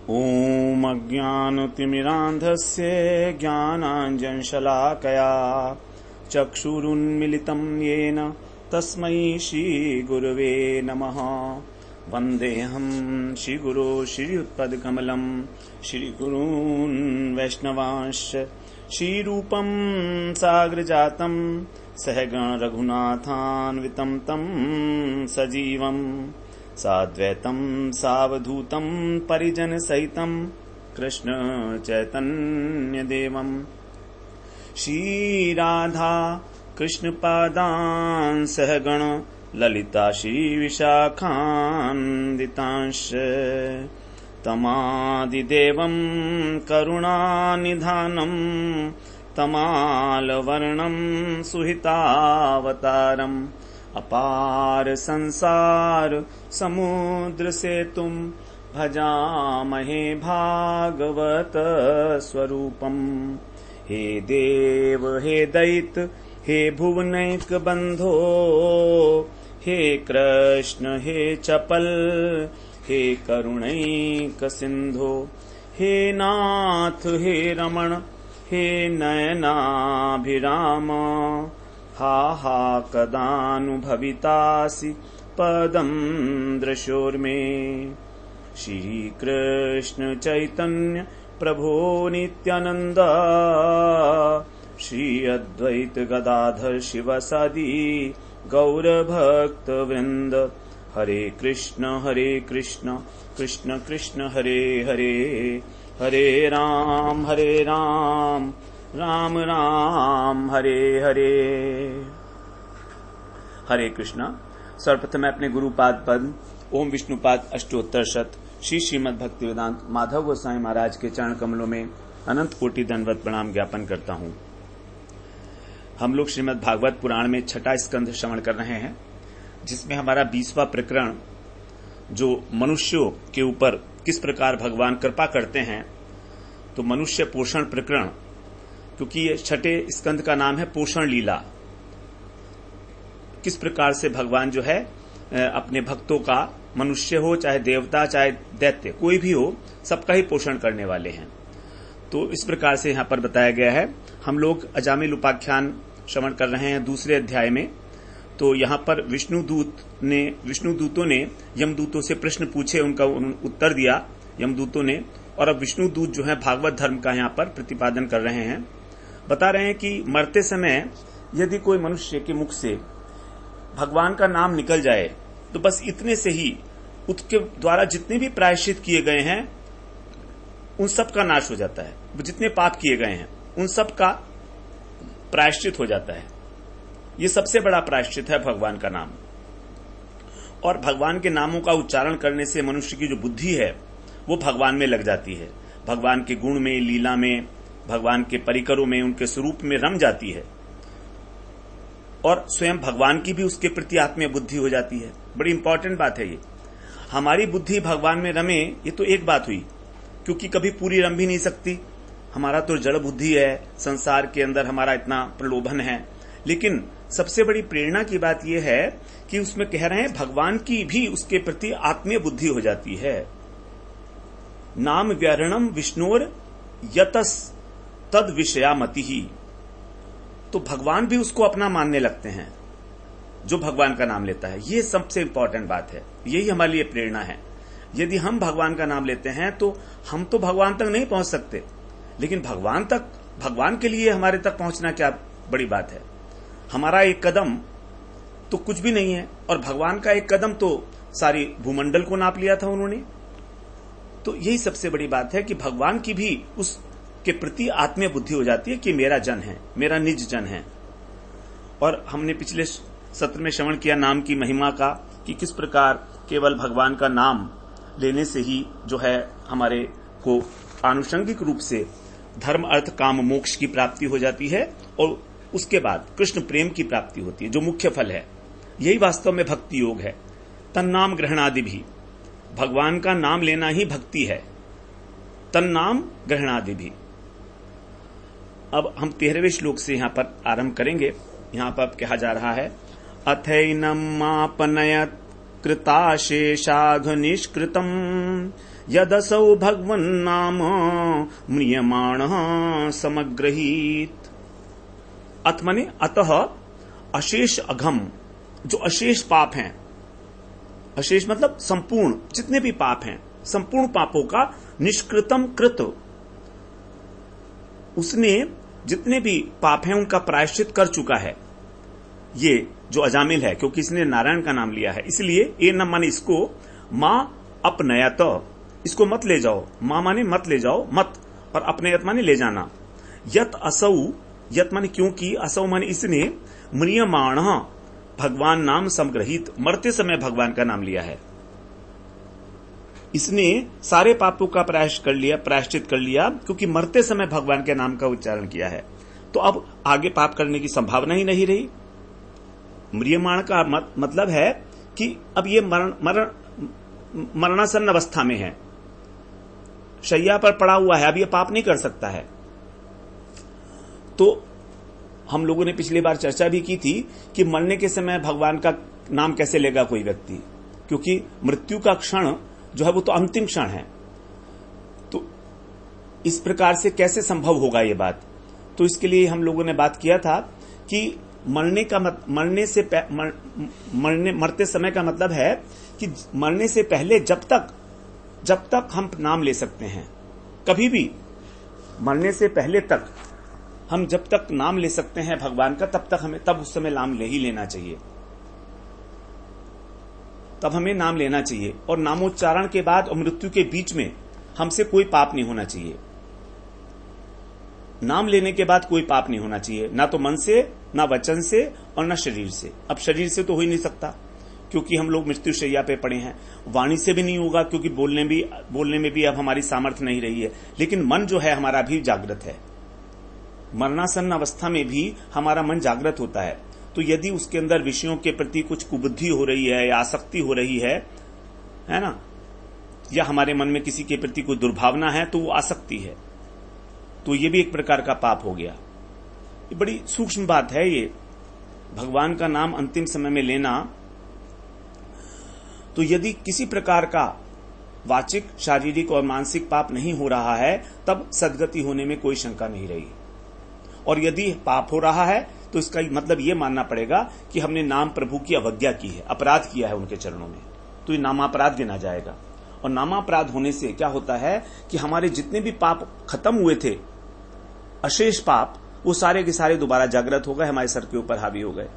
ॐ अज्ञानतिमिरान्धस्य ज्ञानाञ्जनशलाकया चक्षुरुन्मिलितं येन तस्मै श्रीगुरवे नमः। वन्देऽहं श्रीगुरो श्रीयुत्पदकमलं श्रीगुरून् वैष्णवांश्च श्रीरूपं साग्रजातं सहगण रघुनाथान्वितं तं सजीवम् साद्वैतं सावधूतं परिजन सहितं कृष्ण चैतन्य देवं श्री राधा कृष्ण पादान् सहगण ललिता श्री विशाखान्वितांश तमादिदेवं करुणानिधानं तमालवर्णं सुहितावतारम् अपार संसार समुद्र सेतुं भजामहे भागवत स्वरूपम्। हे देव हे दैत हे भुवनैक बंधो हे कृष्ण हे चपल हे करुणैक सिंधो हे नाथ हे रमण हे नयनाभिराम हा हा कदानुभवितासि पदं दृशोर्मे। श्री कृष्ण चैतन्य प्रभो नित्यानंद श्री अद्वैत गदाधर शिवसादि गौर भक्त वृंद। हरे कृष्ण कृष्ण कृष्ण हरे हरे हरे राम राम राम हरे हरे। हरे कृष्णा। सर्वप्रथम मैं अपने गुरुपाद पद ओम विष्णुपाद अष्टोत्तर शत श्री श्रीमद् भक्ति वेदांत माधव गोसाई महाराज के चरण कमलों में अनंत कोटि दंडवत प्रणाम ज्ञापन करता हूं। हम लोग श्रीमद् भागवत पुराण में छठा स्कंध श्रवण कर रहे हैं, जिसमें हमारा 20वां प्रकरण जो मनुष्यों के ऊपर किस प्रकार भगवान कृपा करते हैं, तो मनुष्य पोषण प्रकरण, क्योंकि ये छठे स्कंध का नाम है पोषण लीला। किस प्रकार से भगवान जो है अपने भक्तों का, मनुष्य हो चाहे देवता चाहे दैत्य कोई भी हो, सबका ही पोषण करने वाले हैं। तो इस प्रकार से यहाँ पर बताया गया है। हम लोग अजामिल उपाख्यान श्रवण कर रहे हैं दूसरे अध्याय में। तो यहाँ पर विष्णुदूतों ने यमदूतों से प्रश्न पूछे, उनका उत्तर दिया यमदूतों ने, और अब विष्णुदूत जो है भागवत धर्म का यहाँ पर प्रतिपादन कर रहे हैं। बता रहे हैं कि मरते समय यदि कोई मनुष्य के मुख से भगवान का नाम निकल जाए तो बस इतने से ही उसके द्वारा जितने भी प्रायश्चित किए गए हैं उन सब का नाश हो जाता है। जितने पाप किए गए हैं उन सब का प्रायश्चित हो जाता है। ये सबसे बड़ा प्रायश्चित है भगवान का नाम। और भगवान के नामों का उच्चारण करने से मनुष्य की जो बुद्धि है वो भगवान में लग जाती है, भगवान के गुण में, लीला में, भगवान के परिकरों में, उनके स्वरूप में रम जाती है, और स्वयं भगवान की भी उसके प्रति आत्मीय बुद्धि हो जाती है। बड़ी इंपॉर्टेंट बात है ये। हमारी बुद्धि भगवान में रमे, ये तो एक बात हुई, क्योंकि कभी पूरी रम भी नहीं सकती। हमारा तो जड़ बुद्धि है, संसार के अंदर हमारा इतना प्रलोभन है। लेकिन सबसे बड़ी प्रेरणा की बात यह है कि उसमें कह रहे हैं भगवान की भी उसके प्रति आत्मीय बुद्धि हो जाती है। नाम व्यारणम विष्णुर यतस तद विषयामति ही। तो भगवान भी उसको अपना मानने लगते हैं जो भगवान का नाम लेता है। ये सबसे इंपॉर्टेंट बात है, यही हमारे लिए प्रेरणा है। यदि हम भगवान का नाम लेते हैं तो हम तो भगवान तक नहीं पहुंच सकते, लेकिन भगवान के लिए हमारे तक पहुंचना क्या बड़ी बात है। हमारा एक कदम तो कुछ भी नहीं है, और भगवान का एक कदम तो सारी भूमंडल को नाप लिया था उन्होंने। तो यही सबसे बड़ी बात है कि भगवान की भी उसके प्रति आत्मीय बुद्धि हो जाती है कि मेरा जन है, मेरा निज जन है। और हमने पिछले सत्र में श्रवण किया नाम की महिमा का, कि किस प्रकार केवल भगवान का नाम लेने से ही जो है हमारे को आनुषंगिक रूप से धर्म अर्थ काम मोक्ष की प्राप्ति हो जाती है, और उसके बाद कृष्ण प्रेम की प्राप्ति होती है, जो मुख्य फल है। यही वास्तव में भक्ति योग है। तन्नाम ग्रहणादि भी, भगवान का नाम लेना ही भक्ति है। तन्नाम ग्रहणादि भी। अब हम 13वें श्लोक से यहाँ पर आरंभ करेंगे। यहाँ पर कहा जा रहा है, अथैनमापनयत् कृताशेषाघ निष्कृतम् यदसौ भगवन्नाम म्रियमाणः समग्रहीत। अथ माने अतः अशेष अघम, जो अशेष पाप हैं, अशेष मतलब संपूर्ण जितने भी पाप हैं, संपूर्ण पापों का निष्कृतम कृत, उसने जितने भी पाप हैं उनका प्रायश्चित कर चुका है। ये जो अजामिल है, क्योंकि इसने नारायण का नाम लिया है, इसलिए ये न माने इसको मां अपनयत, इसको मत ले जाओ, मां माने मत ले जाओ, मत, और अपनयत माने ले जाना। यत असौ, यत माने क्योंकि, असौ माने इसने, म्रियमाण भगवान नाम संग्रहित, मरते समय भगवान का नाम लिया है, इसने सारे पापों का प्रायश्चित कर लिया, क्योंकि मरते समय भगवान के नाम का उच्चारण किया है। तो अब आगे पाप करने की संभावना ही नहीं रही। म्रियमाण का मतलब है कि अब ये मरणासन्न अवस्था में है, शैया पर पड़ा हुआ है, अब ये पाप नहीं कर सकता है। तो हम लोगों ने पिछली बार चर्चा भी की थी कि मरने के समय भगवान का नाम कैसे लेगा कोई व्यक्ति, क्योंकि मृत्यु का क्षण जो है वो तो अंतिम क्षण है। तो इस प्रकार से कैसे संभव होगा ये बात? तो इसके लिए हम लोगों ने बात किया था कि मरते समय का मतलब है कि मरने से पहले जब तक हम नाम ले सकते हैं, कभी भी मरने से पहले तक हम जब तक नाम ले सकते हैं भगवान का, तब उस समय नाम ले ही लेना चाहिए, तब हमें नाम लेना चाहिए। और नामोच्चारण के बाद और मृत्यु के बीच में हमसे कोई पाप नहीं होना चाहिए। नाम लेने के बाद कोई पाप नहीं होना चाहिए, ना तो मन से, ना वचन से, और ना शरीर से। अब शरीर से तो हो ही नहीं सकता, क्योंकि हम लोग मृत्यु शैया पे पड़े हैं। वाणी से भी नहीं होगा, क्योंकि बोलने में भी अब हमारी सामर्थ्य नहीं रही है। लेकिन मन जो है हमारा भी जागृत है, मरणासन्न अवस्था में भी हमारा मन जागृत होता है। तो यदि उसके अंदर विषयों के प्रति कुछ कुबुद्धि हो रही है या आसक्ति हो रही है ना, या हमारे मन में किसी के प्रति कोई दुर्भावना है, तो वो आसक्ति है, तो ये भी एक प्रकार का पाप हो गया। ये बड़ी सूक्ष्म बात है, ये भगवान का नाम अंतिम समय में लेना। तो यदि किसी प्रकार का वाचिक, शारीरिक और मानसिक पाप नहीं हो रहा है, तब सद्गति होने में कोई शंका नहीं रही। और यदि पाप हो रहा है तो इसका मतलब ये मानना पड़ेगा कि हमने नाम प्रभु की अवज्ञा की है, अपराध किया है उनके चरणों में, तो ये नामापराध गिना जाएगा। और नामापराध होने से क्या होता है कि हमारे जितने भी पाप खत्म हुए थे, अशेष पाप, वो सारे के सारे दोबारा जागृत हो गए, हमारे सर के ऊपर हावी हो गए,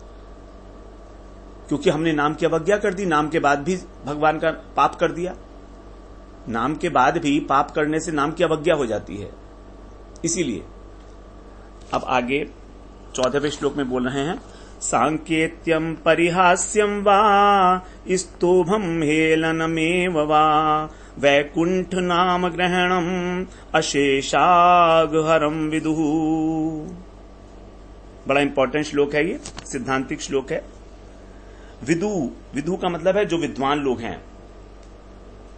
क्योंकि हमने नाम की अवज्ञा कर दी। नाम के बाद भी भगवान का पाप कर दिया, नाम के बाद भी पाप करने से नाम की अवज्ञा हो जाती है। इसीलिए अब आगे 14वें श्लोक में बोल रहे हैं, सांकेत्यम परिहास्यम वा स्तोभम हेलनमेव वा वैकुंठ नाम ग्रहणम अशेषागहरम विदुः। बड़ा इंपॉर्टेंट श्लोक है ये, सिद्धांतिक श्लोक है। विदु का मतलब है जो विद्वान लोग हैं,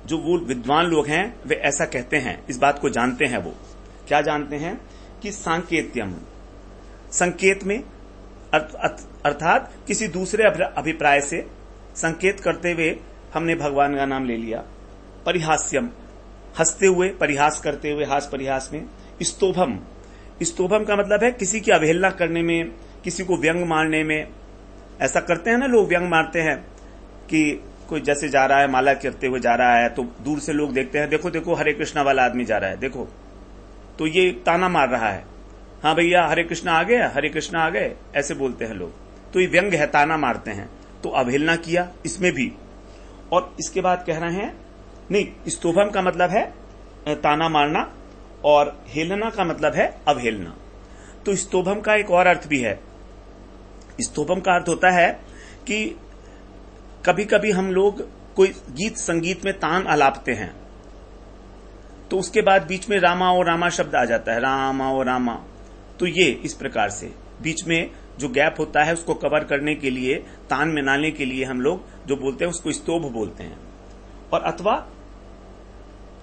जो वो विद्वान लोग हैं वे ऐसा कहते हैं, इस बात को जानते हैं। वो क्या जानते हैं कि सांकेत्यम, संकेत में अर्थात किसी दूसरे अभिप्राय से संकेत करते हुए हमने भगवान का नाम ले लिया। परिहास्यम, हंसते हुए, परिहास करते हुए, हास परिहास में। स्तोभम, स्तोभम का मतलब है किसी की अवहेलना करने में, किसी को व्यंग मारने में। ऐसा करते हैं ना लोग, व्यंग मारते हैं कि कोई जैसे जा रहा है, माला करते हुए जा रहा है, तो दूर से लोग देखते हैं, देखो देखो हरे कृष्णा वाला आदमी जा रहा है, देखो, तो ये ताना मार रहा है, हाँ भैया हरे कृष्णा आ गए, हरे कृष्णा आ गए, ऐसे बोलते हैं लोग। तो ये व्यंग है, ताना मारते हैं। तो अवहेलना किया इसमें भी। और इसके बाद कह रहे हैं, नहीं, स्तोभम का मतलब है ताना मारना और हेलना का मतलब है अवहेलना। तो स्तोभम का एक और अर्थ भी है। स्तोभम का अर्थ होता है कि कभी कभी हम लोग कोई गीत संगीत में तान अलापते हैं, तो उसके बाद बीच में रामा और रामा शब्द आ जाता है, रामा और रामा। तो ये इस प्रकार से बीच में जो गैप होता है उसको कवर करने के लिए, तान मिलाने के लिए हम लोग जो बोलते हैं उसको स्तोभ बोलते हैं। और अथवा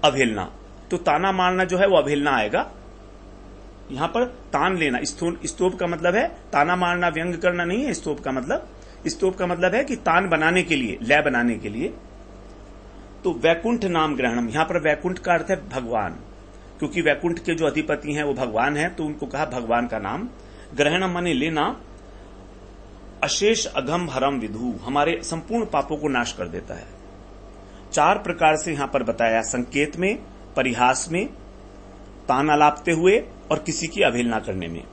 अवहेलना, तो ताना मारना जो है वो अवहेलना आएगा। यहां पर तान लेना, स्तोभ का मतलब है ताना मारना, व्यंग करना नहीं है स्तोभ का मतलब। स्तोभ का मतलब है कि तान बनाने के लिए, लय बनाने के लिए। तो वैकुंठ नाम ग्रहणम, यहां पर वैकुंठ का अर्थ है भगवान, क्योंकि वैकुंठ के जो अधिपति हैं वो भगवान हैं, तो उनको कहा भगवान का नाम। ग्रहणम माने लेना, अशेष अघम हरम विधु, हमारे संपूर्ण पापों को नाश कर देता है। 4 प्रकार से यहां पर बताया, संकेत में, परिहास में, ताना लापते हुए और किसी की अवहेलना करने में।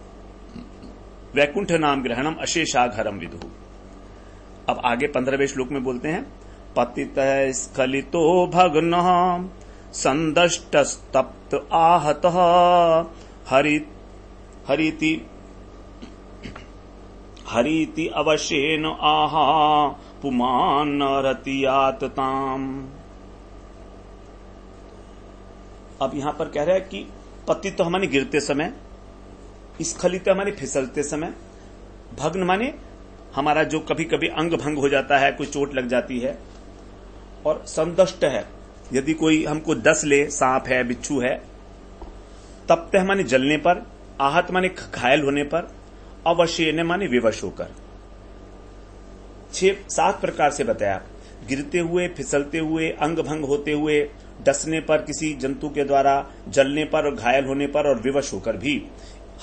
वैकुंठ नाम ग्रहणम अशेषाघ हरम विधु। अब आगे 15वें श्लोक में बोलते हैं, पतितः स्खलितो भग्नः संदष्टस्तप्त आहतः हरीति अवशेन आहा पुमान रतियात ताम। अब यहां पर कह रहा है कि पतित तो हमारे गिरते समय, स्खलित हमारे फिसलते समय, भग्न माने हमारा जो कभी कभी अंग भंग हो जाता है, कोई चोट लग जाती है, और संदष्ट है, यदि कोई हमको डस ले, सांप है, बिच्छू है। तप्त माने जलने पर, आहत माने घायल होने पर, अवशेन माने विवश होकर। 6-7 प्रकार से बताया, गिरते हुए, फिसलते हुए, अंग भंग होते हुए, डसने पर किसी जंतु के द्वारा, जलने पर और घायल होने पर, और विवश होकर भी।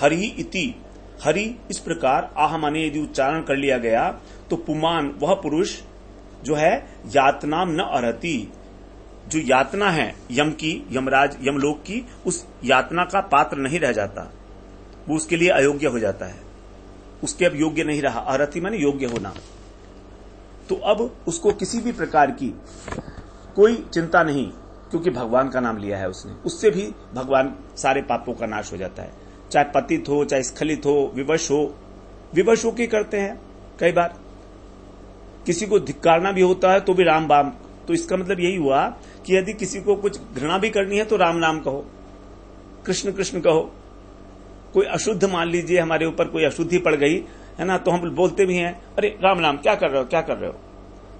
हरि इति, हरि इस प्रकार आह माने यदि उच्चारण कर लिया गया तो पुमान वह पुरुष जो है यातनाम न अर्हति, जो यातना है यम की, यमराज यमलोक की, उस यातना का पात्र नहीं रह जाता, वो उसके लिए अयोग्य हो जाता है, उसके अब योग्य नहीं रहा। अर्हति माने योग्य होना। तो अब उसको किसी भी प्रकार की कोई चिंता नहीं, क्योंकि भगवान का नाम लिया है उसने, उससे भी भगवान सारे पापों का नाश हो जाता है। चाहे पतित हो, चाहे स्खलित हो, विवश हो, विवश हो के करते हैं। कई बार किसी को धिक्कारना भी होता है तो भी राम बाम, तो इसका मतलब यही हुआ कि यदि किसी को कुछ घृणा भी करनी है तो राम नाम कहो, कृष्ण कृष्ण कहो। कोई अशुद्ध मान लीजिए हमारे ऊपर कोई अशुद्धि पड़ गई है ना, तो हम बोलते भी हैं, अरे राम राम क्या कर रहे हो, क्या कर रहे हो,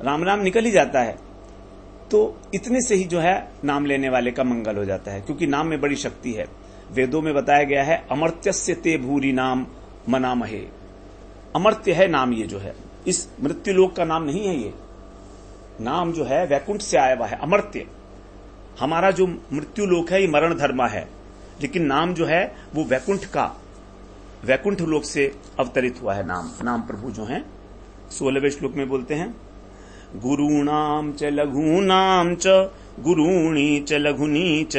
राम राम निकल ही जाता है। तो इतने से ही जो है नाम लेने वाले का मंगल हो जाता है, क्योंकि नाम में बड़ी शक्ति है। वेदों में बताया गया है, अमर्त्यस्य ते भूरि नाम मनामहे। अमर्त्य है नाम, ये जो है इस मृत्युलोक का नाम नहीं है, ये नाम जो है वैकुंठ से आया हुआ है। अमर्त्य हमारा जो मृत्युलोक है ये मरण धर्मा है, लेकिन नाम जो है वो वैकुंठ का, वैकुंठ लोक से अवतरित हुआ है नाम। नाम प्रभु जो हैं 16वें श्लोक में बोलते हैं, गुरूणाम च लघूनाम च गुरूणी च लघुनी च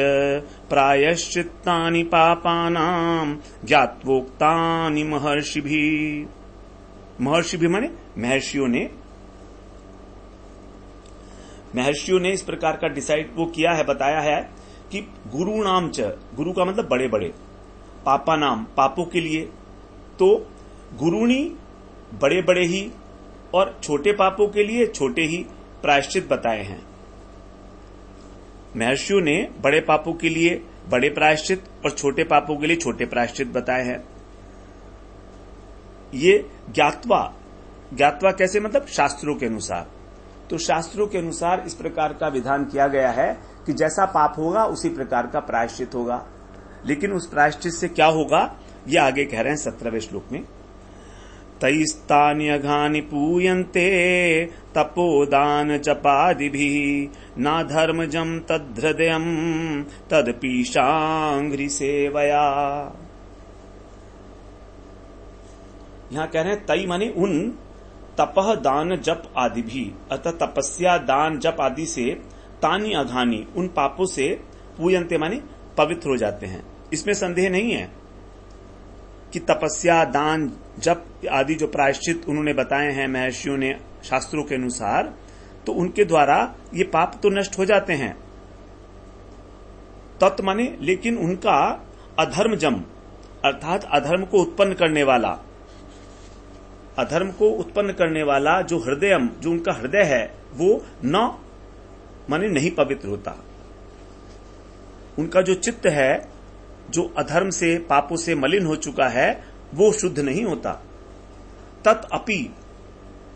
प्रायश्चित्तानि पापानाम ज्ञात्वोक्तानि महर्षिभिः। महर्षिभिः माने महर्षियों ने इस प्रकार का डिसाइड वो किया है, बताया है कि गुरूणाम च, गुरु का मतलब बड़े बड़े, पापा नाम पापों के लिए, तो गुरूणी बड़े बड़े ही और छोटे पापों के लिए छोटे ही प्रायश्चित बताए हैं। महर्षियों ने बड़े पापों के लिए बड़े प्रायश्चित और छोटे पापों के लिए छोटे प्रायश्चित बताए हैं। ये ज्ञात्वा कैसे, मतलब शास्त्रों के अनुसार। तो शास्त्रों के अनुसार इस प्रकार का विधान किया गया है कि जैसा पाप होगा उसी प्रकार का प्रायश्चित होगा। लेकिन उस प्रायश्चित से क्या होगा ये आगे कह रहे हैं 17वें श्लोक में, तैस्तान्यघानि पूयन्ते तपोदान जपादिभिः ना धर्मजं तद्धृदयं तदपीशांघ्रि सेवया। यहां कह रहे हैं तई माने उन, तपह दान जप आदि भी, अतः तपस्या दान जप आदि से, तानी अघानी उन पापों से, पूयन्ते माने पवित्र हो जाते हैं। इसमें संदेह नहीं है कि तपस्या दान जप आदि जो प्रायश्चित उन्होंने बताए हैं महर्षियों ने शास्त्रों के अनुसार, तो उनके द्वारा ये पाप तो नष्ट हो जाते हैं। तत् माने लेकिन उनका अधर्मजम अर्थात अधर्म को उत्पन्न करने वाला, अधर्म को उत्पन्न करने वाला जो हृदयम, जो उनका हृदय है, वो न माने नहीं पवित्र होता। उनका जो चित्त है जो अधर्म से पापों से मलिन हो चुका है वो शुद्ध नहीं होता। तत्अपि,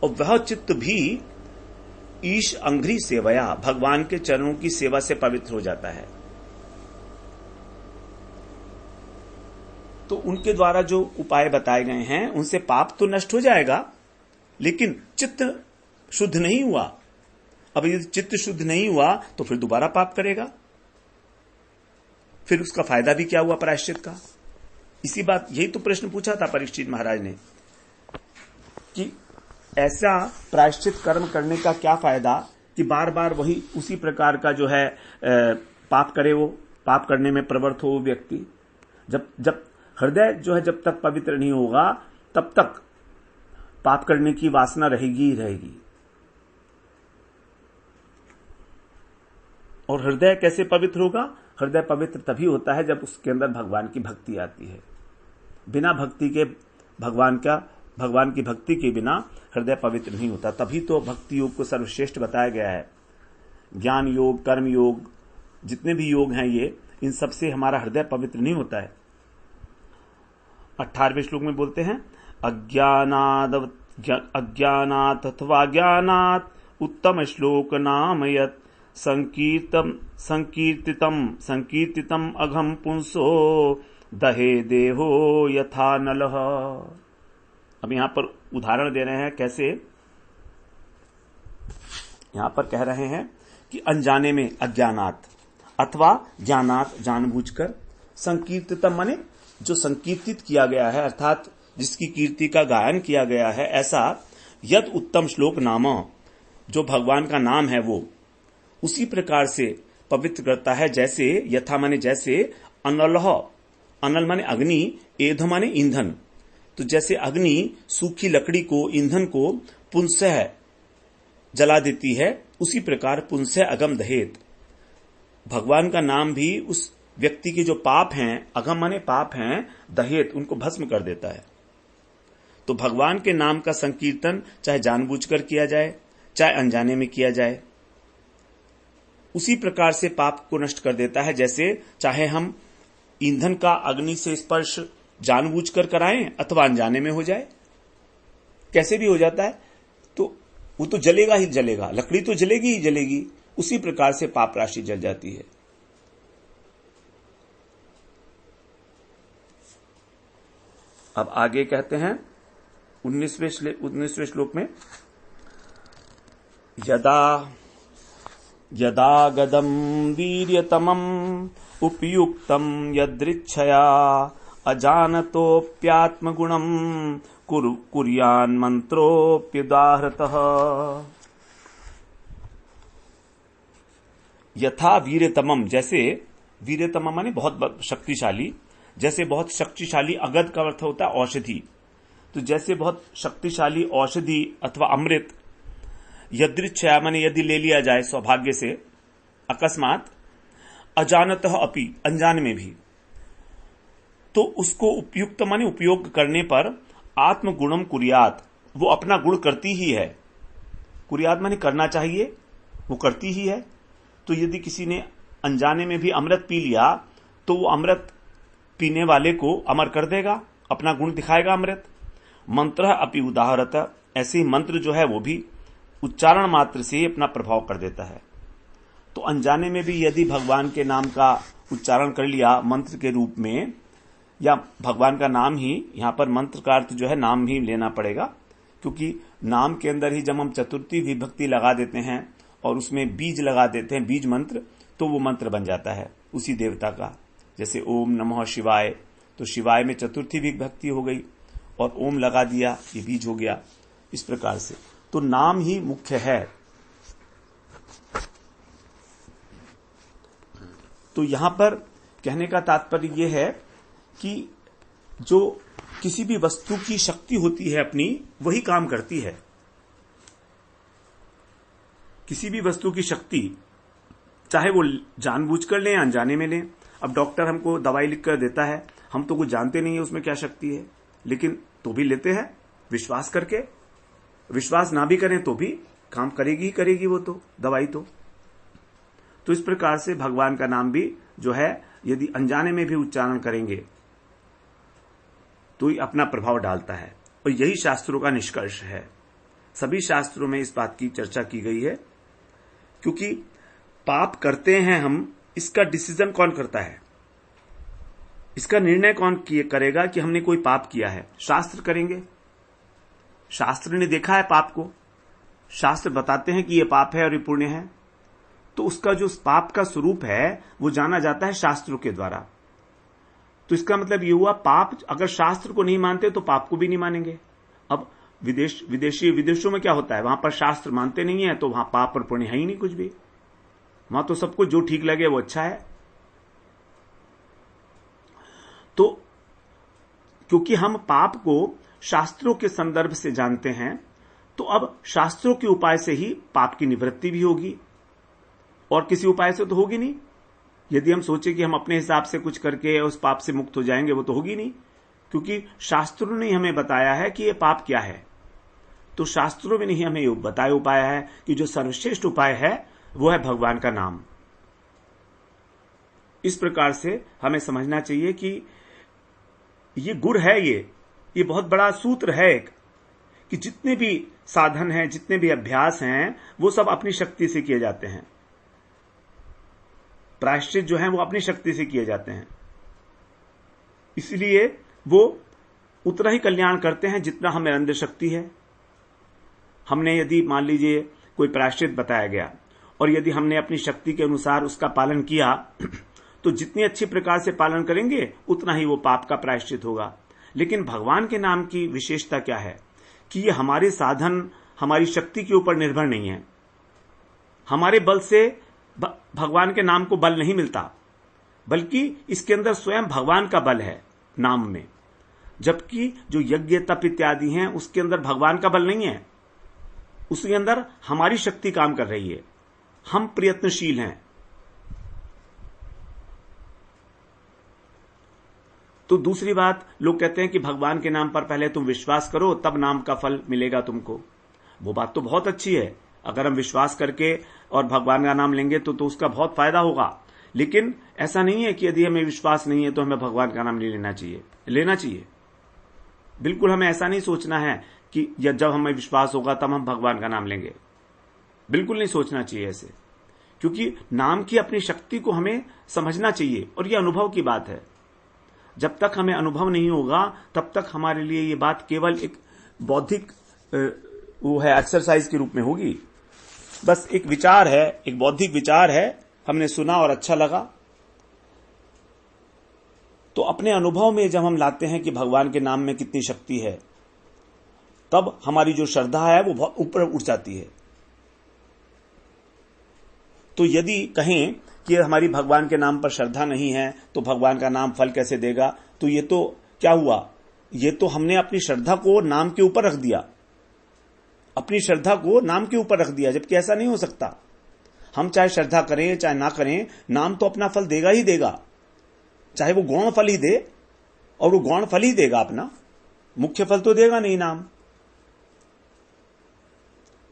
और वह चित्त भी ईश अंघ्रि सेवया, भगवान के चरणों की सेवा से पवित्र हो जाता है। तो उनके द्वारा जो उपाय बताए गए हैं उनसे पाप तो नष्ट हो जाएगा, लेकिन चित्त शुद्ध नहीं हुआ। अब यदि चित्त शुद्ध नहीं हुआ तो फिर दोबारा पाप करेगा, फिर उसका फायदा भी क्या हुआ प्रायश्चित का। इसी बात, यही तो प्रश्न पूछा था परीक्षित महाराज ने कि ऐसा प्रायश्चित कर्म करने का क्या फायदा कि बार बार वही उसी प्रकार का जो है पाप करे, वो पाप करने में प्रवृत्त हो वो व्यक्ति। जब हृदय जो है जब तक पवित्र नहीं होगा तब तक पाप करने की वासना रहेगी ही रहेगी। और हृदय कैसे पवित्र होगा? हृदय पवित्र तभी होता है जब उसके अंदर भगवान की भक्ति आती है। बिना भक्ति के भगवान की भक्ति के बिना हृदय पवित्र नहीं होता। तभी तो भक्ति योग को सर्वश्रेष्ठ बताया गया है। ज्ञान योग, कर्म योग, जितने भी योग हैं ये, इन सब से हमारा हृदय पवित्र नहीं होता है। 18वें श्लोक में बोलते हैं अज्ञानात् अथवा ज्ञानात् उत्तम श्लोक नाम यत् संकीर्तितम अघम पुंसो दहे देहो यथा नलः। अब यहां पर उदाहरण दे रहे हैं कैसे। यहां पर कह रहे हैं कि अनजाने में अज्ञानात अथवा ज्ञानात जानबूझकर, संकीर्तितम माने जो संकीर्तित किया गया है अर्थात जिसकी कीर्ति का गायन किया गया है, ऐसा यद उत्तम श्लोक नाम, जो भगवान का नाम है वो उसी प्रकार से पवित्र करता है जैसे, यथा माने जैसे, अनलह, अनल माने अग्नि, एध माने ईंधन। तो जैसे अग्नि सूखी लकड़ी को, ईंधन को पुंसः जला देती है, उसी प्रकार पुंसः अगम दहेत, भगवान का नाम भी उस व्यक्ति के जो पाप हैं, अगम माने पाप हैं, दहेत उनको भस्म कर देता है। तो भगवान के नाम का संकीर्तन चाहे जानबूझकर किया जाए चाहे अनजाने में किया जाए, उसी प्रकार से पाप को नष्ट कर देता है। जैसे चाहे हम ईंधन का अग्नि से स्पर्श जानबूझकर कराएं अथवा अनजाने में हो जाए, कैसे भी हो जाता है, तो वो तो जलेगा ही जलेगा, लकड़ी तो जलेगी ही जलेगी। उसी प्रकार से पाप राशि जल जाती है। अब आगे कहते हैं 19वें श्लोक में, यदा गदम वीर्यतमम उपयुक्तम यदृच्छया अजानतोप्यात्मगुणम कुर्यान् मंत्रोप्युदाहृतः। यथा वीर्यतमम, जैसे वीर्यतमम माने बहुत शक्तिशाली, जैसे बहुत शक्तिशाली, अगध का अर्थ होता है औषधि, तो जैसे बहुत शक्तिशाली औषधि अथवा अमृत, यदृच्छया माने यदि ले लिया जाए सौभाग्य से अकस्मात, अजानतः अपि अनजान में भी, तो उसको उपयुक्त माने उपयोग करने पर आत्मगुणम कुर्यात, वो अपना गुण करती ही है। कुर्यात माने करना चाहिए, वो करती ही है। तो यदि किसी ने अनजाने में भी अमृत पी लिया तो वो अमृत पीने वाले को अमर कर देगा, अपना गुण दिखाएगा अमृत। मंत्र अपि उदाहरत, ऐसे ही मंत्र जो है वो भी उच्चारण मात्र से अपना प्रभाव कर देता है। तो अनजाने में भी यदि भगवान के नाम का उच्चारण कर लिया मंत्र के रूप में, या भगवान का नाम ही, यहां पर मंत्र का अर्थ जो है नाम ही लेना पड़ेगा, क्योंकि नाम के अंदर ही जब हम चतुर्थी विभक्ति लगा देते हैं और उसमें बीज लगा देते हैं, बीज मंत्र, तो वो मंत्र बन जाता है उसी देवता का। जैसे ओम नमः शिवाय, तो शिवाय में चतुर्थी विभक्ति हो गई और ओम लगा दिया, ये बीज हो गया। इस प्रकार से तो नाम ही मुख्य है। तो यहां पर कहने का तात्पर्य यह है कि जो किसी भी वस्तु की शक्ति होती है अपनी, वही काम करती है। किसी भी वस्तु की शक्ति, चाहे वो जानबूझकर लें अनजाने में लें। अब डॉक्टर हमको दवाई लिख कर देता है, हम तो कुछ जानते नहीं है उसमें क्या शक्ति है, लेकिन तो भी लेते हैं विश्वास करके। विश्वास ना भी करें तो भी काम करेगी ही करेगी वो तो दवाई तो इस प्रकार से भगवान का नाम भी जो है यदि अनजाने में भी उच्चारण करेंगे तो ही अपना प्रभाव डालता है। और यही शास्त्रों का निष्कर्ष है। सभी शास्त्रों में इस बात की चर्चा की गई है, क्योंकि पाप करते हैं हम, इसका डिसीजन कौन करता है, इसका निर्णय कौन करेगा कि हमने कोई पाप किया है? शास्त्र करेंगे। शास्त्र ने देखा है पाप को, शास्त्र बताते हैं कि ये पाप है और ये पुण्य है, तो उसका जो पाप का स्वरूप है वो जाना जाता है शास्त्रों के द्वारा। तो इसका मतलब ये हुआ, पाप अगर शास्त्र को नहीं मानते तो पाप को भी नहीं मानेंगे। अब विदेशों में क्या होता है, वहां पर शास्त्र मानते नहीं है तो वहां पाप और पुण्य है ही नहीं कुछ भी, वहां तो सबको जो ठीक लगे वो अच्छा है। तो क्योंकि हम पाप को शास्त्रों के संदर्भ से जानते हैं, तो अब शास्त्रों के उपाय से ही पाप की निवृत्ति भी होगी, और किसी उपाय से तो होगी नहीं। यदि हम सोचे कि हम अपने हिसाब से कुछ करके उस पाप से मुक्त हो जाएंगे, वो तो होगी नहीं, क्योंकि शास्त्रों ने हमें बताया है कि ये पाप क्या है। तो शास्त्रों में नहीं हमें बताया उपाय है कि जो सर्वश्रेष्ठ उपाय है वो है भगवान का नाम। इस प्रकार से हमें समझना चाहिए कि ये गुर है, ये बहुत बड़ा सूत्र है एक, कि जितने भी साधन हैं, जितने भी अभ्यास हैं, वो सब अपनी शक्ति से किए जाते हैं। प्रायश्चित जो है वो अपनी शक्ति से किए जाते हैं, इसलिए वो उतना ही कल्याण करते हैं जितना हमें अंदर शक्ति है। हमने यदि मान लीजिए कोई प्रायश्चित बताया गया और यदि हमने अपनी शक्ति के अनुसार उसका पालन किया, तो जितनी अच्छी प्रकार से पालन करेंगे उतना ही वो पाप का प्रायश्चित होगा। लेकिन भगवान के नाम की विशेषता क्या है कि ये हमारे साधन, हमारी शक्ति के ऊपर निर्भर नहीं है। हमारे बल से भगवान के नाम को बल नहीं मिलता, बल्कि इसके अंदर स्वयं भगवान का बल है नाम में। जबकि जो यज्ञ तप इत्यादि हैं उसके अंदर भगवान का बल नहीं है, उसके अंदर हमारी शक्ति काम कर रही है, हम प्रयत्नशील हैं। तो दूसरी बात, लोग कहते हैं कि भगवान के नाम पर पहले तुम विश्वास करो तब नाम का फल मिलेगा तुमको। वो बात तो बहुत अच्छी है, अगर हम विश्वास करके और भगवान का नाम लेंगे तो उसका बहुत फायदा होगा। लेकिन ऐसा नहीं है कि यदि हमें विश्वास नहीं है तो हमें भगवान का नाम नहीं लेना चाहिए। लेना चाहिए, बिल्कुल हमें ऐसा नहीं सोचना है कि जब हमें विश्वास होगा तब हम भगवान का नाम लेंगे, बिल्कुल नहीं सोचना चाहिए ऐसे, क्योंकि नाम की अपनी शक्ति को हमें समझना चाहिए और यह अनुभव की बात है। जब तक हमें अनुभव नहीं होगा तब तक हमारे लिए ये बात केवल एक बौद्धिक वो है, एक्सरसाइज के रूप में होगी। बस एक विचार है, एक बौद्धिक विचार है, हमने सुना और अच्छा लगा। तो अपने अनुभव में जब हम लाते हैं कि भगवान के नाम में कितनी शक्ति है, तब हमारी जो श्रद्धा है वो बहुत ऊपर उठ जाती है। तो यदि कहें कि हमारी भगवान के नाम पर श्रद्धा नहीं है तो भगवान का नाम फल कैसे देगा, तो ये तो क्या हुआ, ये तो हमने अपनी श्रद्धा को नाम के ऊपर रख दिया, अपनी श्रद्धा को नाम के ऊपर रख दिया, जबकि ऐसा नहीं हो सकता। हम चाहे श्रद्धा करें चाहे ना करें, नाम तो अपना फल देगा ही देगा, चाहे वो गौण फल ही दे, और वो गौण फल ही देगा अपना, मुख्य फल तो देगा नहीं नाम।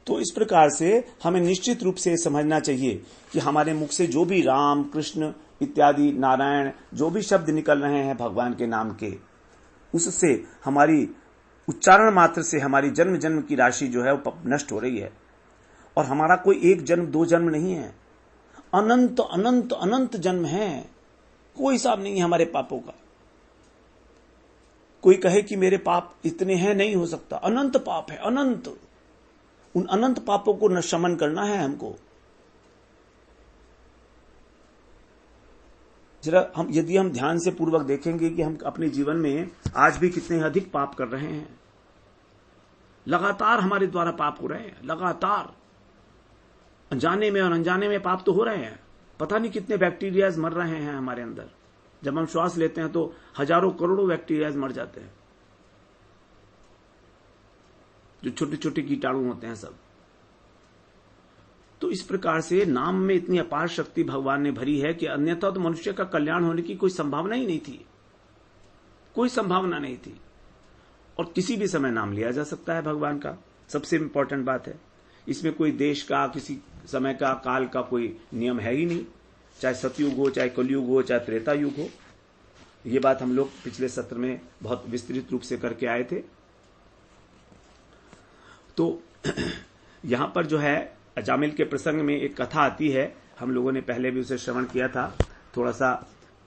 तो इस प्रकार से हमें निश्चित रूप से समझना चाहिए कि हमारे मुख से जो भी राम, कृष्ण इत्यादि, नारायण, जो भी शब्द निकल रहे हैं भगवान के नाम के, उससे हमारी उच्चारण मात्र से हमारी जन्म जन्म की राशि जो है वो नष्ट हो रही है। और हमारा कोई एक जन्म दो जन्म नहीं है, अनंत अनंत अनंत जन्म है, कोई हिसाब नहीं है हमारे पापों का। कोई कहे कि मेरे पाप इतने हैं, नहीं हो सकता, अनंत पाप है, अनंत। उन अनंत पापों को न शमन करना है हमको। जरा यदि हम ध्यान से पूर्वक देखेंगे कि हम अपने जीवन में आज भी कितने अधिक पाप कर रहे हैं, लगातार हमारे द्वारा पाप हो रहे हैं, लगातार अनजाने में और अनजाने में पाप तो हो रहे हैं। पता नहीं कितने बैक्टीरियाज मर रहे हैं हमारे अंदर। जब हम श्वास लेते हैं तो हजारों करोड़ों बैक्टीरियाज मर जाते हैं, जो छोटे छोटे कीटाणु होते हैं सब। तो इस प्रकार से नाम में इतनी अपार शक्ति भगवान ने भरी है कि अन्यथा तो मनुष्य का कल्याण होने की कोई संभावना ही नहीं थी, कोई संभावना नहीं थी। और किसी भी समय नाम लिया जा सकता है भगवान का, सबसे इंपॉर्टेंट बात है। इसमें कोई देश का, किसी समय का, काल का कोई नियम है ही नहीं, चाहे सतयुग हो, चाहे कलयुग हो, चाहे त्रेता युग हो। ये बात हम लोग पिछले सत्र में बहुत विस्तृत रूप से करके आए थे। तो यहां पर जो है अजामिल के प्रसंग में एक कथा आती है, हम लोगों ने पहले भी उसे श्रवण किया था, थोड़ा सा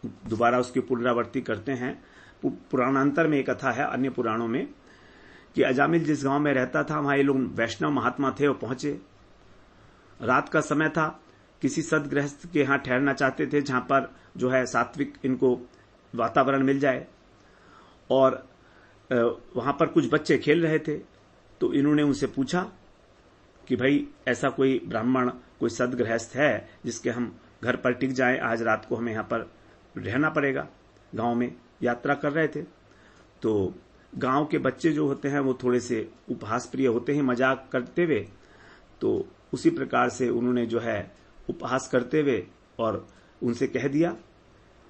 दोबारा उसकी पुनरावृत्ति करते हैं। पुराणांतर में एक कथा है अन्य पुराणों में कि अजामिल जिस गांव में रहता था वहां ये लोग वैष्णव महात्मा थे, वो पहुंचे। रात का समय था, किसी सदगृहस्थ के यहां ठहरना चाहते थे जहां पर जो है सात्विक इनको वातावरण मिल जाए। और वहां पर कुछ बच्चे खेल रहे थे, तो इन्होंने उनसे पूछा कि भाई ऐसा कोई ब्राह्मण, कोई सदगृहस्थ है जिसके हम घर पर टिक जाएं, आज रात को हमें यहां पर रहना पड़ेगा। गांव में यात्रा कर रहे थे, तो गांव के बच्चे जो होते हैं वो थोड़े से उपहास प्रिय होते हैं, मजाक करते हुए। तो उसी प्रकार से उन्होंने जो है उपहास करते हुए और उनसे कह दिया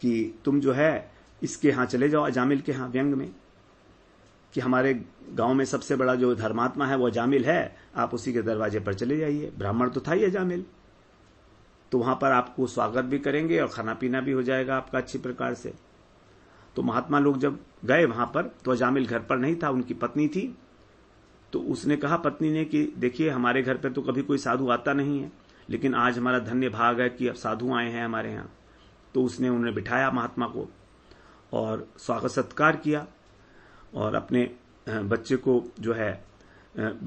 कि तुम जो है इसके यहां चले जाओ, अजामिल के यहां, व्यंग में, कि हमारे गांव में सबसे बड़ा जो धर्मात्मा है वो अजामिल है, आप उसी के दरवाजे पर चले जाइए। ब्राह्मण तो था ही अजामिल, तो वहां पर आपको स्वागत भी करेंगे और खाना पीना भी हो जाएगा आपका अच्छी प्रकार से। तो महात्मा लोग जब गए वहां पर, तो अजामिल घर पर नहीं था, उनकी पत्नी थी। तो उसने कहा पत्नी ने कि देखिए हमारे घर पर तो कभी कोई साधु आता नहीं है, लेकिन आज हमारा धन्य भाग है कि अब साधु आए हैं हमारे यहाँ। तो उसने उन्हें बिठाया महात्मा को और स्वागत सत्कार किया, और अपने बच्चे को जो है,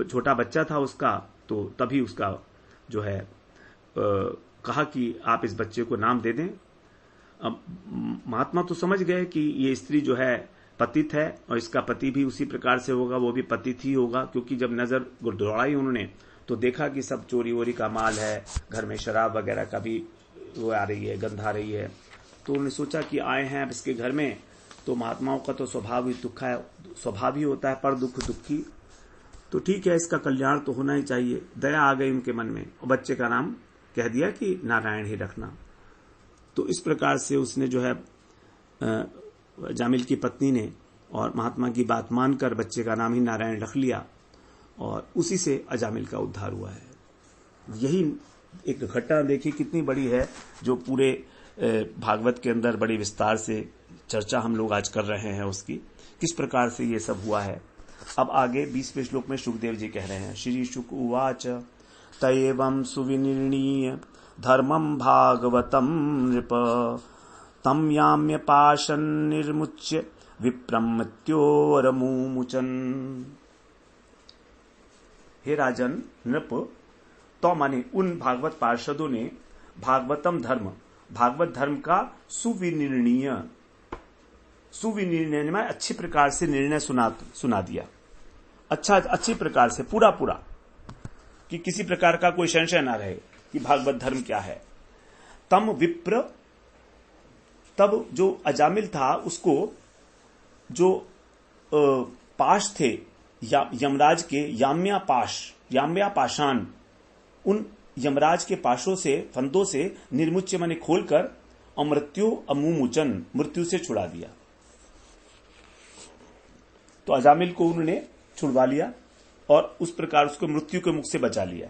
छोटा बच्चा था उसका, तो तभी उसका जो है कहा कि आप इस बच्चे को नाम दे दें। अब महात्मा तो समझ गए कि ये स्त्री जो है पतित है और इसका पति भी उसी प्रकार से होगा, वो भी पतित ही होगा, क्योंकि जब नजर दौड़ाई उन्होंने तो देखा कि सब चोरी वोरी का माल है, घर में शराब वगैरह का भी वो आ रही है, गंध आ रही है। तो उन्होंने सोचा कि आए हैं अब इसके घर में, तो महात्माओं का तो स्वभाव ही होता है पर दुख दुखी, तो ठीक है इसका कल्याण तो होना ही चाहिए। दया आ गई उनके मन में और बच्चे का नाम कह दिया कि नारायण ही रखना। तो इस प्रकार से उसने जो है जामिल की पत्नी ने और महात्मा की बात मानकर बच्चे का नाम ही नारायण रख लिया, और उसी से अजामिल का उद्धार हुआ है। यही एक घटना देखिए कितनी बड़ी है, जो पूरे भागवत के अंदर बड़ी विस्तार से चर्चा हम लोग आज कर रहे हैं उसकी, किस प्रकार से ये सब हुआ है। अब आगे 20वें श्लोक में सुखदेव जी कह रहे हैं, श्री शुक उवाच तयेवं सुविनिर्णीय धर्मं भागवतं नृप तम याम्य पाशन निर्मुच्य विप्रमत्योरमुमुचन। हे राजन नृप, तो माने उन भागवत पार्षदों ने भागवतम धर्म, भागवत धर्म का सुविनिर्णीय में अच्छी प्रकार से निर्णय सुना दिया, अच्छी प्रकार से पूरा कि किसी प्रकार का कोई संशय ना रहे कि भागवत धर्म क्या है। तम विप्र, तब जो अजामिल था उसको जो पाश थे यमराज के, याम्या पाशान, उन यमराज के पाशों से, फंदों से निर्मुच्य माने खोलकर अमृत्यु अमुमुचन, मृत्यु से छुड़ा दिया। तो अजामिल को उन्होंने छुड़वा लिया और उस प्रकार उसको मृत्यु के मुख से बचा लिया।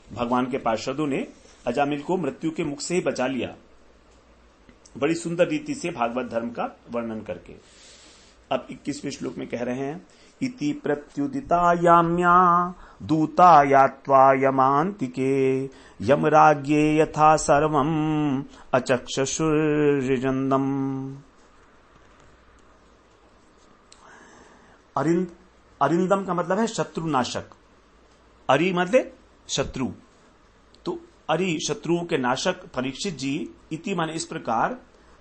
भगवान के पार्षदों ने अजामिल को मृत्यु के मुख से ही बचा लिया, बड़ी सुंदर रीति से भागवत धर्म का वर्णन करके। अब 21वें श्लोक में कह रहे हैं, इति प्रत्युदिता याम्या दूता यात्वा यमांतिके यमराज्ञे यथा सर्वम अचक्षुर्जन्दम। अरिंदम का मतलब है शत्रुनाशक, अरि मतलब शत्रु, तो अरि शत्रुओं के नाशक परीक्षित जी इति माने इस प्रकार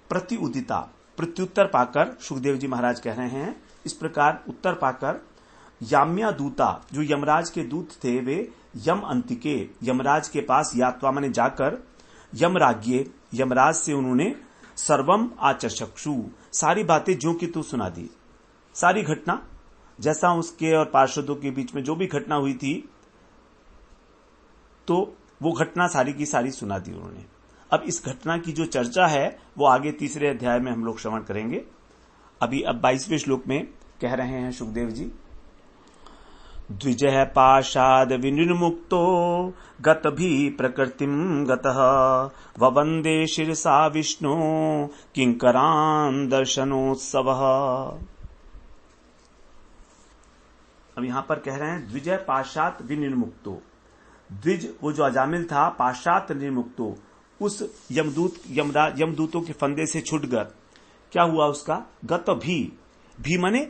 प्रत्युदिता, प्रत्युत्तर पाकर, सुखदेव जी महाराज कह रहे हैं इस प्रकार उत्तर पाकर, याम्या दूता, जो यमराज के दूत थे वे यम अंतिके, यमराज के पास यात्वा माने जाकर, यमराज्ञे, यमराज से उन्होंने सर्वम आचक्षु, सारी बातें जो कि तू सुना दी, सारी घटना जैसा उसके और पार्षदों के बीच में जो भी घटना हुई थी, तो वो घटना सारी की सारी सुना दी उन्होंने। अब इस घटना की जो चर्चा है वो आगे 3रे अध्याय में हम लोग श्रवण करेंगे। अभी अब 22वें श्लोक में कह रहे हैं सुखदेव जी, द्विजः पाशाद विनिर्मुक्तो गत भी प्रकृतिम गतः ववंदे शिरसा विष्णु किंकरान दर्शनोत्सवः। अब यहां पर कह रहे हैं द्विजय पाशात विनिर्मुक्तो, द्विज वो जो अजामिल था, पाशात निर्मुक्तो, उस यमदूतों के फंदे से छूट कर क्या हुआ उसका, गत भी माने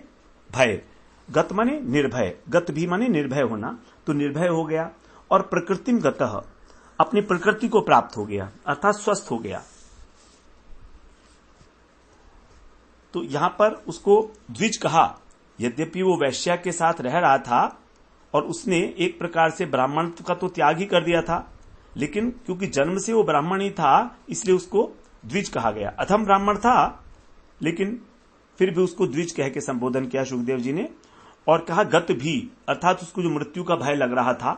भय, गत माने निर्भय, गत भी माने निर्भय होना, तो निर्भय हो गया। और प्रकृतिम गतः, अपनी प्रकृति को प्राप्त हो गया, अर्थात स्वस्थ हो गया। तो यहां पर उसको द्विज कहा। यद्यपि वो वैश्या के साथ रह रहा था और उसने एक प्रकार से ब्राह्मण का तो त्याग ही कर दिया था, लेकिन क्योंकि जन्म से वो ब्राह्मण ही था इसलिए उसको द्विज कहा गया। अधम ब्राह्मण था लेकिन फिर भी उसको द्विज कह के संबोधन किया सुखदेव जी ने। और कहा गत भी, अर्थात उसको जो मृत्यु का भय लग रहा था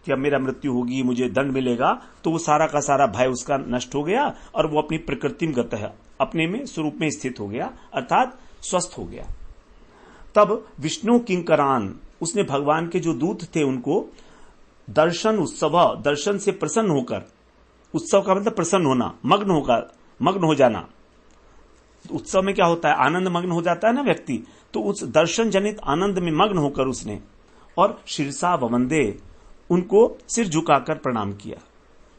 कि अब मेरा मृत्यु होगी, मुझे दंड मिलेगा, तो वो सारा का सारा भय उसका नष्ट हो गया और वो अपनी प्रकृति में गत है, अपने में स्वरूप में स्थित हो गया, अर्थात स्वस्थ हो गया। तब विष्णु किंकरान, उसने भगवान के जो दूत थे उनको दर्शन उत्सव, दर्शन से प्रसन्न होकर, उत्सव का मतलब प्रसन्न होना, मग्न हो जाना। उत्सव में क्या होता है, आनंद मग्न हो जाता है ना व्यक्ति, तो उस दर्शन जनित आनंद में मग्न होकर उसने और शिरसा ववंदे, उनको सिर झुकाकर प्रणाम किया।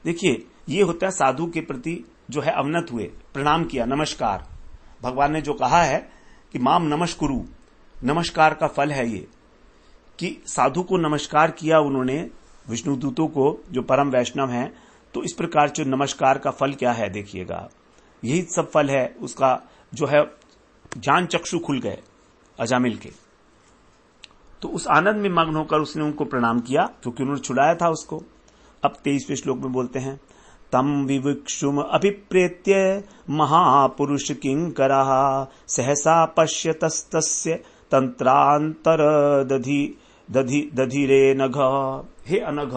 देखिए ये होता है साधु के प्रति जो है अवनत हुए, प्रणाम किया, नमस्कार। भगवान ने जो कहा है कि माम नमस्कुरु, नमस्कार का फल है ये कि साधु को नमस्कार किया उन्होंने, विष्णु दूतों को जो परम वैष्णव हैं। तो इस प्रकार जो नमस्कार का फल क्या है देखिएगा, यही सब फल है उसका, जो है ज्ञान चक्षु खुल गए अजामिल के। तो उस आनंद में मग्न होकर उसने उनको प्रणाम किया क्योंकि उन्होंने छुड़ाया था उसको। अब 23वें श्लोक में बोलते हैं, तम विविक्षुम अभिप्रेत्य महापुरुष किंकरः सहसा पश्यतस्तस्य तंत्रांतर दधिरे नघ। हे अनघ,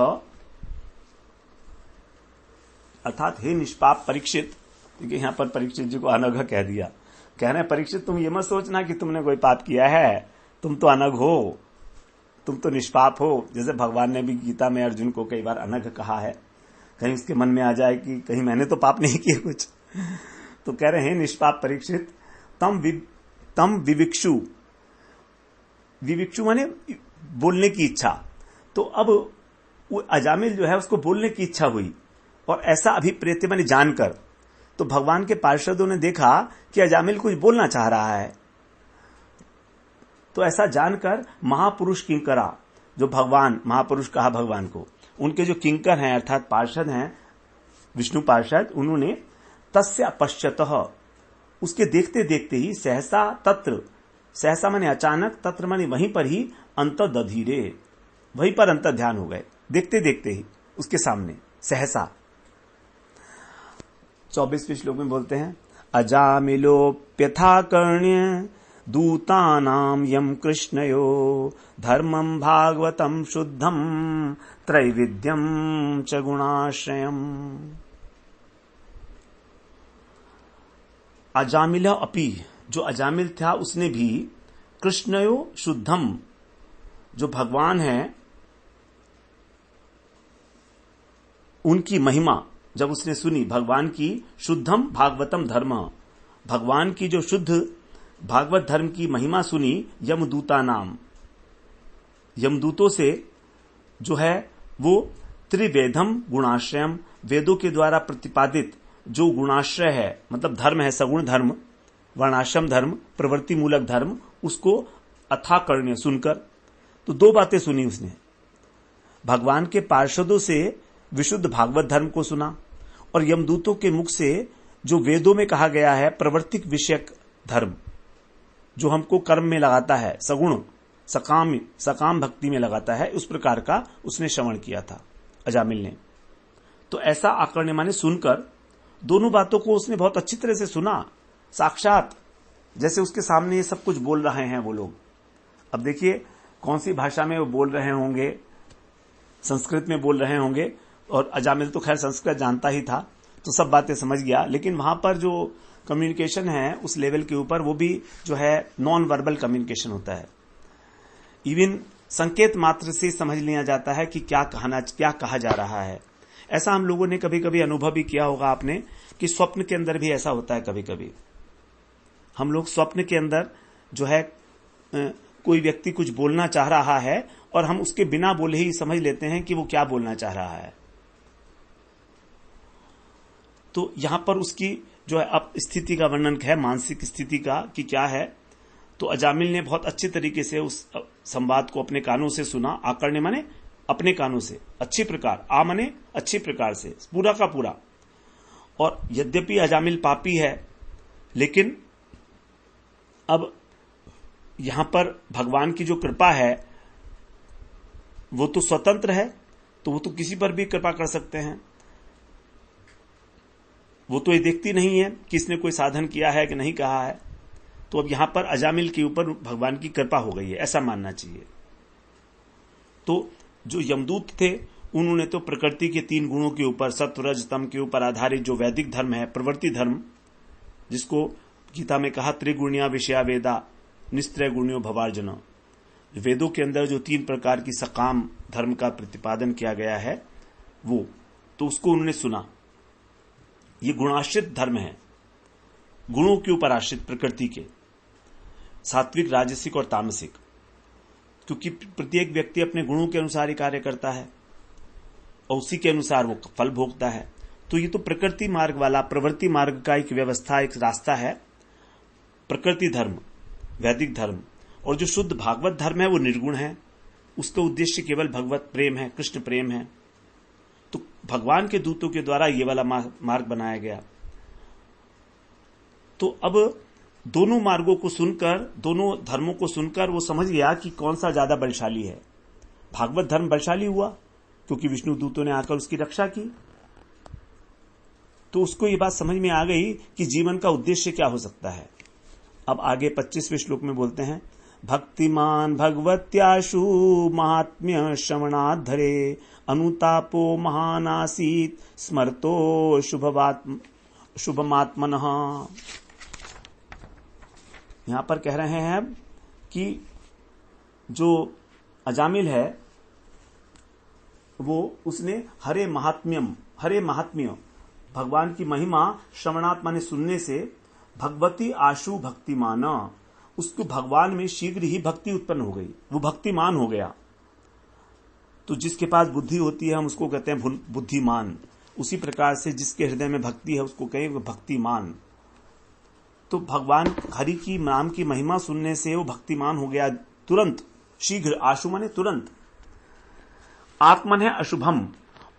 अर्थात हे निष्पाप परीक्षित, क्योंकि यहां पर परीक्षित जी को अनघ कह दिया। कह रहे हैं परीक्षित तुम ये मत सोचना कि तुमने कोई पाप किया है, तुम तो अनघ हो, तुम तो निष्पाप हो। जैसे भगवान ने भी गीता में अर्जुन को कई बार अनघ कहा है, कहीं उसके मन में आ जाए कि कहीं मैंने तो पाप नहीं किया कुछ। तो कह रहे हैं निष्पाप परीक्षित, तम विविक्षु, विविक्षु माने बोलने की इच्छा। तो अब वो अजामिल जो है उसको बोलने की इच्छा हुई, और ऐसा अभिप्रेत्य माने जानकर। तो भगवान के पार्षदों ने देखा कि अजामिल कुछ बोलना चाह रहा है, तो ऐसा जानकर महापुरुष किंकरा, जो भगवान, महापुरुष कहा भगवान को, उनके जो किंकर हैं अर्थात पार्षद हैं, विष्णु पार्षद, उन्होंने तस्य पश्यतः, उसके देखते देखते ही सहसा तत्र, सहसा माने अचानक, तत्र माने वहीं पर ही, अंतर्दधीरे, वहीं पर अंतर ध्यान हो गए, देखते देखते ही उसके सामने सहसा। 24वें श्लोक में बोलते हैं, अजामिलोप्यथा कर्ण्य दूतानाम यम कृष्णयो धर्मम भागवतम शुद्धम त्रैविध्यम च गुणाश्रयम। अजामिल अपि, जो अजामिल था उसने भी, कृष्णयो शुद्धम, जो भगवान है उनकी महिमा जब उसने सुनी, भगवान की शुद्धम भागवतम धर्म, भगवान की जो शुद्ध भागवत धर्म की महिमा सुनी, यमदूता नाम, यमदूतों से जो है वो त्रिवेदम गुणाश्रयम, वेदों के द्वारा प्रतिपादित जो गुणाश्रय है, मतलब धर्म है, सगुण धर्म, वर्णाश्रम धर्म, प्रवृत्ति मूलक धर्म, उसको अथाकर्ण्य सुनकर। तो दो बातें सुनी उसने, भगवान के पार्षदों से विशुद्ध भागवत धर्म को सुना, और यमदूतों के मुख से जो वेदों में कहा गया है प्रवृत्तिक विषयक धर्म, जो हमको कर्म में लगाता है, सगुण सकाम भक्ति में लगाता है, उस प्रकार का उसने श्रवण किया था अजामिल ने। तो ऐसा आकर्ण्य माने सुनकर, दोनों बातों को उसने बहुत अच्छी तरह से सुना, साक्षात जैसे उसके सामने ये सब कुछ बोल रहे हैं वो लोग। अब देखिए कौन सी भाषा में वो बोल रहे होंगे, संस्कृत में बोल रहे होंगे, और अजामिल तो खैर संस्कृत जानता ही था तो सब बातें समझ गया, लेकिन वहां पर जो कम्युनिकेशन है उस लेवल के ऊपर, वो भी जो है नॉन वर्बल कम्युनिकेशन होता है। इवन संकेत मात्र से समझ लिया जाता है कि क्या कहा जा रहा है। ऐसा हम लोगों ने कभी कभी अनुभव भी किया होगा आपने, कि स्वप्न के अंदर भी ऐसा होता है। कभी कभी हम लोग स्वप्न के अंदर जो है कोई व्यक्ति कुछ बोलना चाह रहा है और हम उसके बिना बोले ही समझ लेते हैं कि वो क्या बोलना चाह रहा है। तो यहां पर उसकी जो है अब स्थिति का वर्णन है, मानसिक स्थिति का, कि क्या है। तो अजामिल ने बहुत अच्छे तरीके से उस संवाद को अपने कानों से सुना। आकरणे माने अपने कानों से, अच्छी प्रकार, आ माने अच्छी प्रकार से, पूरा का पूरा। और यद्यपि अजामिल पापी है, लेकिन अब यहां पर भगवान की जो कृपा है वो तो स्वतंत्र है, तो वो तो किसी पर भी कृपा कर सकते हैं। वो तो ये देखती नहीं है कि इसने कोई साधन किया है कि नहीं कहा है। तो अब यहां पर अजामिल के ऊपर भगवान की कृपा हो गई है, ऐसा मानना चाहिए। तो जो यमदूत थे उन्होंने तो प्रकृति के 3 गुणों के ऊपर, सत्व रज तम के ऊपर आधारित जो वैदिक धर्म है, प्रवृत्ति धर्म, जिसको गीता में कहा त्रिगुणिया विषया वेदा निस्त्रय गुणियों भवार्जन, वेदों के अंदर जो 3 प्रकार की सकाम धर्म का प्रतिपादन किया गया है वो, तो उसको उन्होंने सुना। ये गुणाश्रित धर्म है, गुणों के ऊपर आश्रित, प्रकृति के, सात्विक, राजसिक और तामसिक, क्योंकि प्रत्येक व्यक्ति अपने गुणों के अनुसार ही कार्य करता है और उसी के अनुसार वो फल भोगता है। तो ये तो प्रकृति मार्ग वाला, प्रवृत्ति मार्ग का एक व्यवस्था, एक रास्ता है प्रकृति धर्म, वैदिक धर्म। और जो शुद्ध भागवत धर्म है वो निर्गुण है, उसका उद्देश्य केवल भगवत प्रेम है, कृष्ण प्रेम है। तो भगवान के दूतों के द्वारा ये वाला मार्ग बनाया गया। तो अब दोनों मार्गों को सुनकर, दोनों धर्मों को सुनकर वो समझ गया कि कौन सा ज्यादा बलशाली है। भागवत धर्म बलशाली हुआ क्योंकि विष्णु दूतों ने आकर उसकी रक्षा की। तो उसको ये बात समझ में आ गई कि जीवन का उद्देश्य क्या हो सकता है। अब आगे 25वें श्लोक में बोलते हैं, भक्तिमान भगवत्याशु महात्म्य श्रवणाधरे अनुतापो महानासीत स्मरतो शुभमात्मनः। यहां पर कह रहे हैं कि जो अजामिल है वो उसने हरे महात्म्य भगवान की महिमा श्रवणात्मा ने सुनने से भगवती आशु भक्तिमान, उसको भगवान में शीघ्र ही भक्ति उत्पन्न हो गई, वो भक्तिमान हो गया। तो जिसके पास बुद्धि होती है हम उसको कहते हैं बुद्धिमान, उसी प्रकार से जिसके हृदय में भक्ति है उसको कहेंगे भक्तिमान। तो भगवान हरि की नाम की महिमा सुनने से वो भक्तिमान हो गया तुरंत, शीघ्र, आशु माने तुरंत। आत्मन है अशुभम,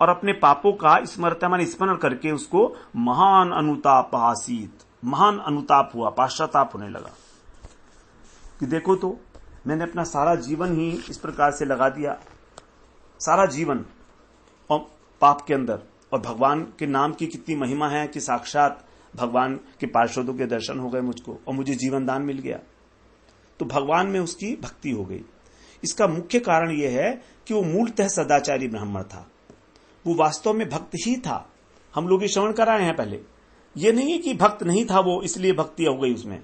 और अपने पापों का स्मरता माने स्मरण करके उसको महान अनुताप आसीत, महान अनुताप हुआ, पाश्चाताप होने लगा कि देखो तो मैंने अपना सारा जीवन ही इस प्रकार से लगा दिया, सारा जीवन और पाप के अंदर, और भगवान के नाम की कितनी महिमा है कि साक्षात भगवान के पार्षदों के दर्शन हो गए मुझको और मुझे जीवन दान मिल गया। तो भगवान में उसकी भक्ति हो गई। इसका मुख्य कारण यह है कि वो मूलतः सदाचारी ब्राह्मण था, वो वास्तव में भक्त ही था। हम लोग ये श्रवण कराए हैं पहले, ये नहीं है कि भक्त नहीं था वो इसलिए भक्ति हो गई उसमें।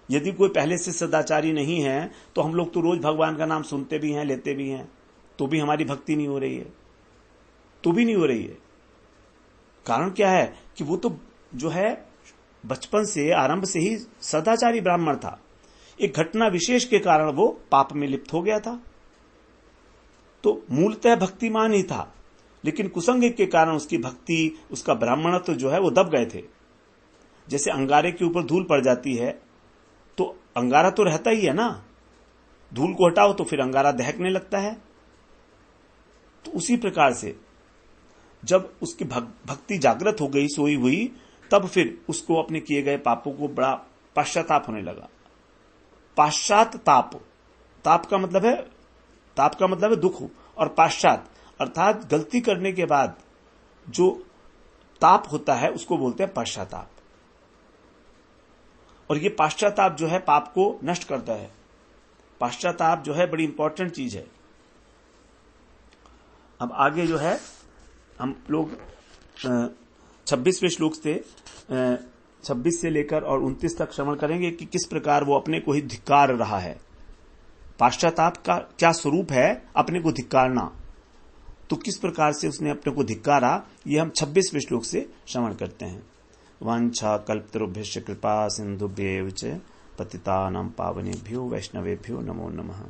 यदि कोई पहले से सदाचारी नहीं है तो हम लोग तो रोज भगवान का नाम सुनते भी हैं, लेते भी हैं, तो भी हमारी भक्ति नहीं हो रही है, तो भी नहीं हो रही है। कारण क्या है कि वो तो जो है बचपन से, आरंभ से ही सदाचारी ब्राह्मण था। एक घटना विशेष के कारण वो पाप में लिप्त हो गया था। तो मूलतः भक्तिमान ही था, लेकिन कुसंग के कारण उसकी भक्ति, उसका ब्राह्मणत्व जो है वो दब गए थे। जैसे अंगारे के ऊपर धूल पड़ जाती है तो अंगारा तो रहता ही है ना, धूल को हटाओ तो फिर अंगारा दहकने लगता है। तो उसी प्रकार से जब उसकी भक्ति जागृत हो गई, सोई हुई, तब फिर उसको अपने किए गए पापों को बड़ा पश्चाताप होने लगा। पाश्चाताप, ताप का मतलब है दुख, और पाश्चात अर्थात गलती करने के बाद जो ताप होता है उसको बोलते हैं पश्चाताप। और ये पश्चाताप जो है पाप को नष्ट करता है। पश्चाताप जो है बड़ी इंपॉर्टेंट चीज है। अब आगे जो है हम लोग 26वें श्लोक से 26 से लेकर और 29 तक श्रवण करेंगे कि किस प्रकार वो अपने को ही धिक्कार रहा है। पश्चाताप का क्या स्वरूप है, अपने को धिक्कारना, तो किस प्रकार से उसने अपने को धिक्कारा, ये हम 26वें श्लोक से श्रवण करते हैं। वांछा कल्पतरुभ्यश्च कृपा सिंधुभ्येव च पतितानां पावनेभ्यो वैष्णवेभ्यो नमो नमः।